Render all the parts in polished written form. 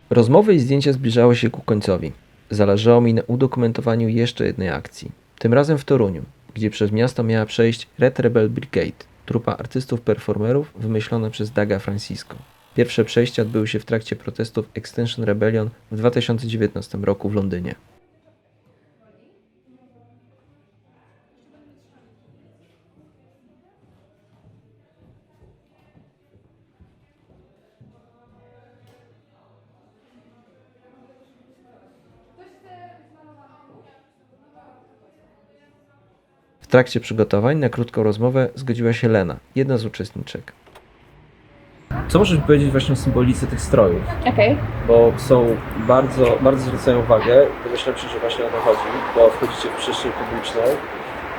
Rozmowy i zdjęcia zbliżały się ku końcowi. Zależało mi na udokumentowaniu jeszcze jednej akcji. Tym razem w Toruniu, gdzie przez miasto miała przejść Red Rebel Brigade, trupa artystów-performerów wymyślona przez Douga Francisco. Pierwsze przejścia odbyły się w trakcie protestów Extinction Rebellion w 2019 roku w Londynie. W trakcie przygotowań na krótką rozmowę zgodziła się Lena, jedna z uczestniczek. Co możesz powiedzieć właśnie o symbolice tych strojów? Okej. Bo są bardzo zwracają uwagę. Domyślam się, że właśnie o to chodzi, bo wchodzicie w przestrzeń publiczną.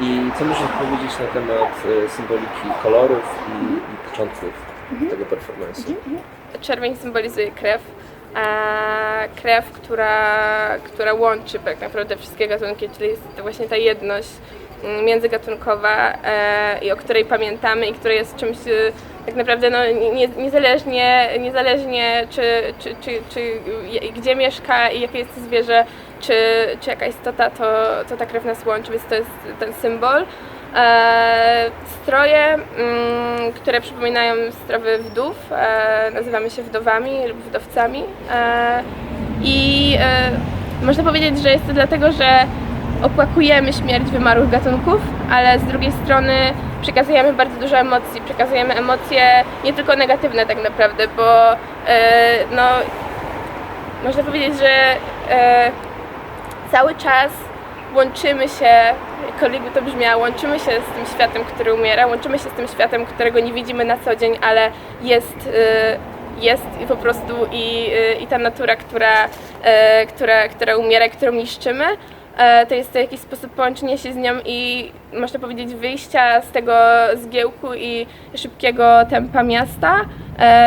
I co możesz powiedzieć na temat symboliki kolorów i początków tego performance'u? Czerwień symbolizuje krew, a krew, która łączy tak naprawdę wszystkie gatunki, czyli jest to właśnie ta jedność międzygatunkowa i o której pamiętamy i która jest czymś tak naprawdę niezależnie czy gdzie mieszka i jakie jest to zwierzę, czy jaka istota, to ta krew nas łączy, więc to jest ten symbol. Stroje, które przypominają stroje wdów, nazywamy się wdowami lub wdowcami i można powiedzieć, że jest to dlatego, że opłakujemy śmierć wymarłych gatunków, ale z drugiej strony przekazujemy bardzo dużo emocji, przekazujemy emocje nie tylko negatywne tak naprawdę, bo można powiedzieć, że cały czas łączymy się, jakkolwiek by to brzmiało, łączymy się z tym światem, który umiera, łączymy się z tym światem, którego nie widzimy na co dzień, ale jest i po prostu i ta natura, która umiera, którą niszczymy. To jest to jakiś sposób połączenia się z nią i można powiedzieć wyjścia z tego zgiełku i szybkiego tempa miasta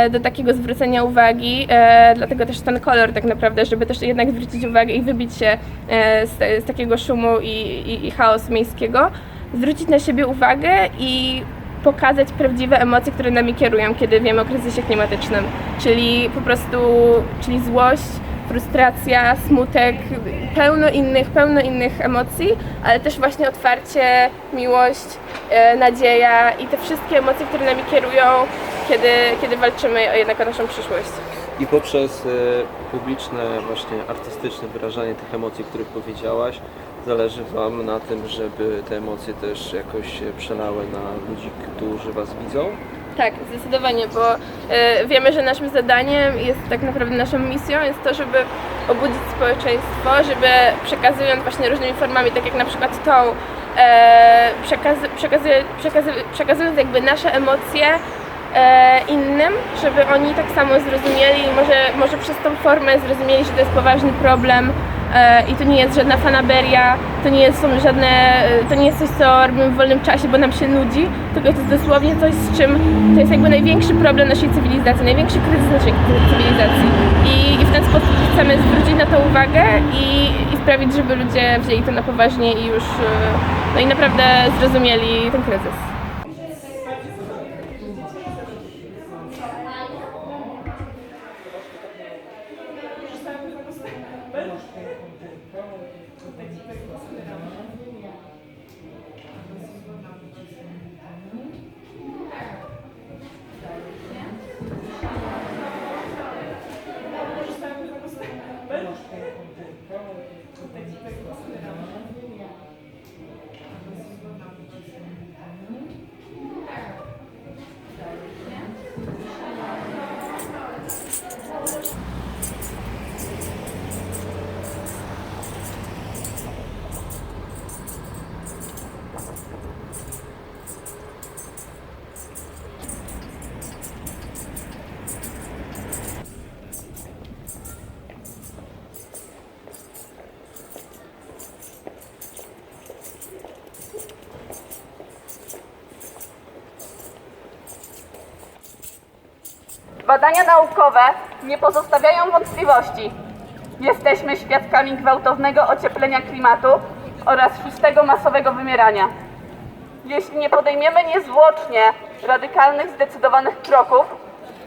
do takiego zwrócenia uwagi, dlatego też ten kolor tak naprawdę, żeby też jednak zwrócić uwagę i wybić się z takiego szumu i chaosu miejskiego, zwrócić na siebie uwagę i pokazać prawdziwe emocje, które nami kierują, kiedy wiemy o kryzysie klimatycznym, czyli po prostu złość, frustracja, smutek, pełno innych emocji, ale też właśnie otwarcie, miłość, nadzieja i te wszystkie emocje, które nami kierują, kiedy walczymy jednak o naszą przyszłość. I poprzez publiczne, właśnie artystyczne wyrażanie tych emocji, o których powiedziałaś, zależy Wam na tym, żeby te emocje też jakoś się przelały na ludzi, którzy Was widzą? Tak, zdecydowanie, bo wiemy, że naszym zadaniem jest tak naprawdę naszą misją jest to, żeby obudzić społeczeństwo, żeby przekazując właśnie różnymi formami, tak jak na przykład tą, przekazując jakby nasze emocje innym, żeby oni tak samo zrozumieli i może przez tą formę zrozumieli, że to jest poważny problem i to nie jest żadna fanaberia, to nie jest coś, co robimy w wolnym czasie, bo nam się nudzi, tylko to jest dosłownie coś, z czym to jest jakby największy problem naszej cywilizacji, największy kryzys naszej cywilizacji i w ten sposób chcemy zwrócić na to uwagę i sprawić, żeby ludzie wzięli to na poważnie i już i naprawdę zrozumieli ten kryzys. Badania naukowe nie pozostawiają wątpliwości. Jesteśmy świadkami gwałtownego ocieplenia klimatu oraz szóstego masowego wymierania. Jeśli nie podejmiemy niezwłocznie radykalnych, zdecydowanych kroków,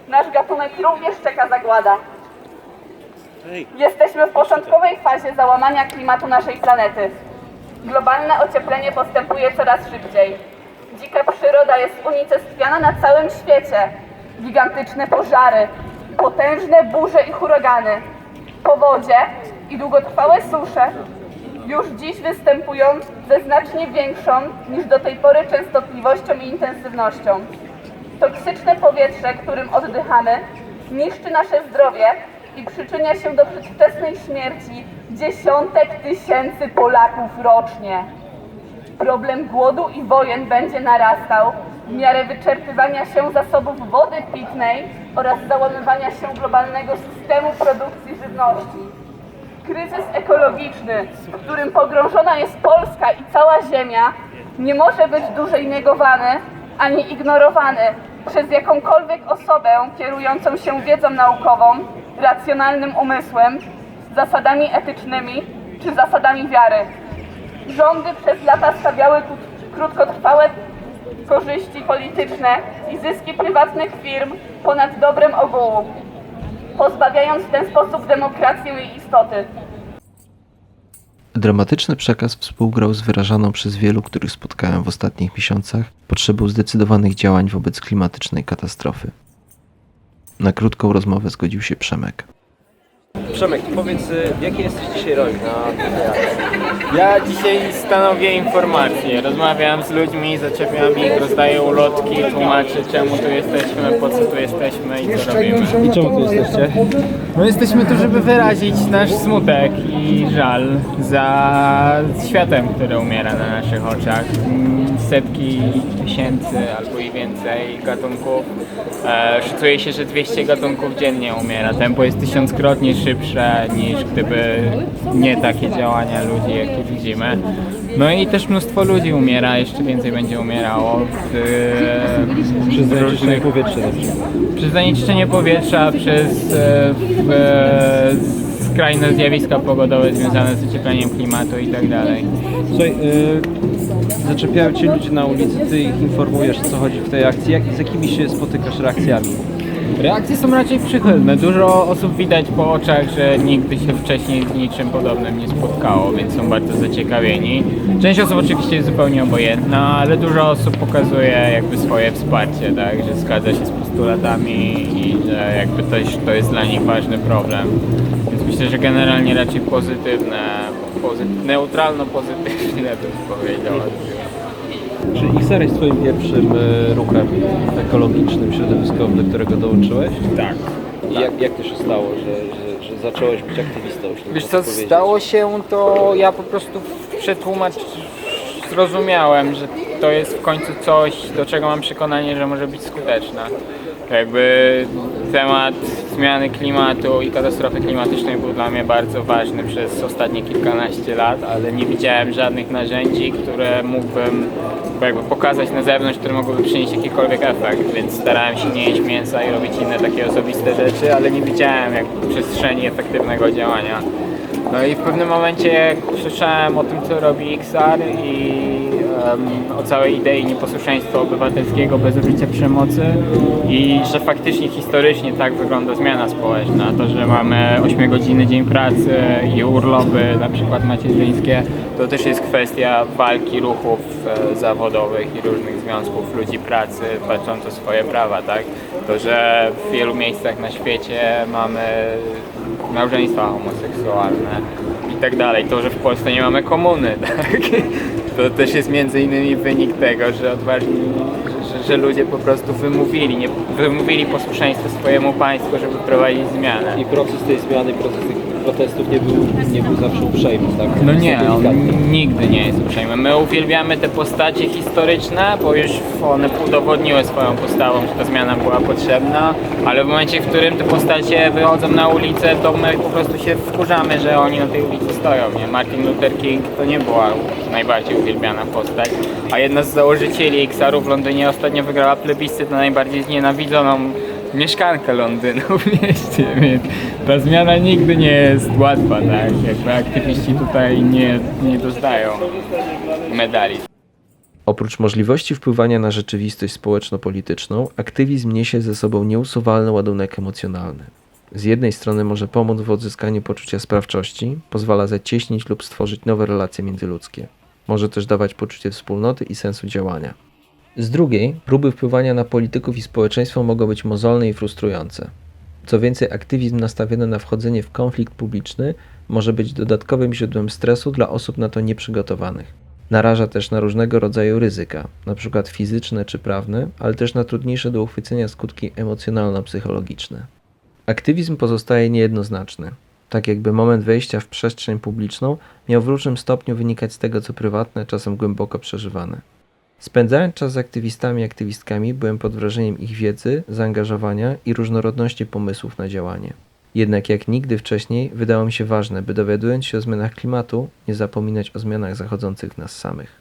nasz gatunek również czeka zagłada. Jesteśmy w początkowej fazie załamania klimatu naszej planety. Globalne ocieplenie postępuje coraz szybciej. Dzika przyroda jest unicestwiana na całym świecie. Gigantyczne pożary, potężne burze i huragany, powodzie i długotrwałe susze już dziś występują ze znacznie większą niż do tej pory częstotliwością i intensywnością. Toksyczne powietrze, którym oddychamy, niszczy nasze zdrowie i przyczynia się do przedwczesnej śmierci dziesiątek tysięcy Polaków rocznie. Problem głodu i wojen będzie narastał w miarę wyczerpywania się zasobów wody pitnej oraz załamywania się globalnego systemu produkcji żywności. Kryzys ekologiczny, w którym pogrążona jest Polska i cała Ziemia, nie może być dłużej negowany ani ignorowany przez jakąkolwiek osobę kierującą się wiedzą naukową, racjonalnym umysłem, zasadami etycznymi czy zasadami wiary. Rządy przez lata stawiały krótkotrwałe korzyści polityczne i zyski prywatnych firm ponad dobrem ogółu, pozbawiając w ten sposób demokrację jej istoty. Dramatyczny przekaz współgrał z wyrażaną przez wielu, których spotkałem w ostatnich miesiącach, potrzebą zdecydowanych działań wobec klimatycznej katastrofy. Na krótką rozmowę zgodził się Przemek. Przemek, powiedz, w jakiej jesteś dzisiaj roli na tej akcji? Ja dzisiaj stanowię informacje, rozmawiam z ludźmi, zaczepiam ich, rozdaję ulotki, tłumaczę czemu tu jesteśmy, po co tu jesteśmy i co robimy. I czemu tu jesteście? No jesteśmy tu, żeby wyrazić nasz smutek i żal za światem, który umiera na naszych oczach. Setki tysięcy albo i więcej gatunków. Szacuje się, że 200 gatunków dziennie umiera. Tempo jest 1000-krotnie szybsze niż gdyby nie takie działania ludzi, jakie widzimy. No i też mnóstwo ludzi umiera, jeszcze więcej będzie umierało Przez zanieczyszczenie powietrza na przykład. przez zanieczyszczenie powietrza, przez skrajne zjawiska pogodowe związane z ociepleniem klimatu i tak dalej. Słuchaj, zaczepiają cię ludzie na ulicy, ty ich informujesz, o co chodzi w tej akcji, z jakimi się spotykasz reakcjami? Reakcje są raczej przychylne. Dużo osób widać po oczach, że nigdy się wcześniej z niczym podobnym nie spotkało, więc są bardzo zaciekawieni. Część osób oczywiście jest zupełnie obojętna, ale dużo osób pokazuje jakby swoje wsparcie, tak, że zgadza się z postulatami i że jakby to jest dla nich ważny problem. Więc myślę, że generalnie raczej neutralno-pozytywne bym powiedział. Czy XR jest twoim pierwszym ruchem ekologicznym, środowiskowym, do którego dołączyłeś? Tak. I jak to się stało, że zacząłeś być aktywistą? Wiesz co, stało się to, ja po prostu zrozumiałem, że to jest w końcu coś, do czego mam przekonanie, że może być skuteczne. Jakby temat zmiany klimatu i katastrofy klimatycznej był dla mnie bardzo ważny przez ostatnie kilkanaście lat, ale nie widziałem żadnych narzędzi, które mógłbym jakby pokazać na zewnątrz, które mogłyby przynieść jakikolwiek efekt, więc starałem się nie jeść mięsa i robić inne takie osobiste rzeczy, ale nie widziałem przestrzeni efektywnego działania. No i w pewnym momencie jak słyszałem o tym, co robi XR i o całej idei nieposłuszeństwa obywatelskiego bez użycia przemocy i że faktycznie historycznie tak wygląda zmiana społeczna. To, że mamy 8-godzinny dzień pracy i urlopy, na przykład macierzyńskie, to też jest kwestia walki ruchów zawodowych i różnych związków ludzi pracy walcząc o swoje prawa, tak? To, że w wielu miejscach na świecie mamy małżeństwa homoseksualne i tak dalej. To, że w Polsce nie mamy komuny, tak? To też jest między innymi wynik tego, że że ludzie po prostu wymówili posłuszeństwo swojemu państwu, żeby prowadzić zmianę. I proces tej zmiany, proces tych protestów nie był zawsze uprzejmy, tak? No nie, on nigdy nie jest uprzejmy. My uwielbiamy te postacie historyczne, bo już one udowodniły swoją postawą, że ta zmiana była potrzebna, ale w momencie, w którym te postacie wychodzą na ulicę, to my po prostu się wkurzamy, że oni na tej ulicy stoją, nie? Martin Luther King to nie była najbardziej uwielbiana postać, a jedna z założycieli XR-u w Londynie ostatnio wygrała plebiscyt na najbardziej znienawidzoną mieszkankę Londynu w mieście, więc ta zmiana nigdy nie jest łatwa, tak? Jakby aktywiści tutaj nie dostają medali. Oprócz możliwości wpływania na rzeczywistość społeczno-polityczną, aktywizm niesie ze sobą nieusuwalny ładunek emocjonalny. Z jednej strony może pomóc w odzyskaniu poczucia sprawczości, pozwala zacieśnić lub stworzyć nowe relacje międzyludzkie. Może też dawać poczucie wspólnoty i sensu działania. Z drugiej, próby wpływania na polityków i społeczeństwo mogą być mozolne i frustrujące. Co więcej, aktywizm nastawiony na wchodzenie w konflikt publiczny może być dodatkowym źródłem stresu dla osób na to nieprzygotowanych. Naraża też na różnego rodzaju ryzyka, np. fizyczne czy prawne, ale też na trudniejsze do uchwycenia skutki emocjonalno-psychologiczne. Aktywizm pozostaje niejednoznaczny, tak jakby moment wejścia w przestrzeń publiczną miał w różnym stopniu wynikać z tego, co prywatne, czasem głęboko przeżywane. Spędzając czas z aktywistami i aktywistkami, byłem pod wrażeniem ich wiedzy, zaangażowania i różnorodności pomysłów na działanie. Jednak jak nigdy wcześniej wydało mi się ważne, by dowiadując się o zmianach klimatu, nie zapominać o zmianach zachodzących w nas samych.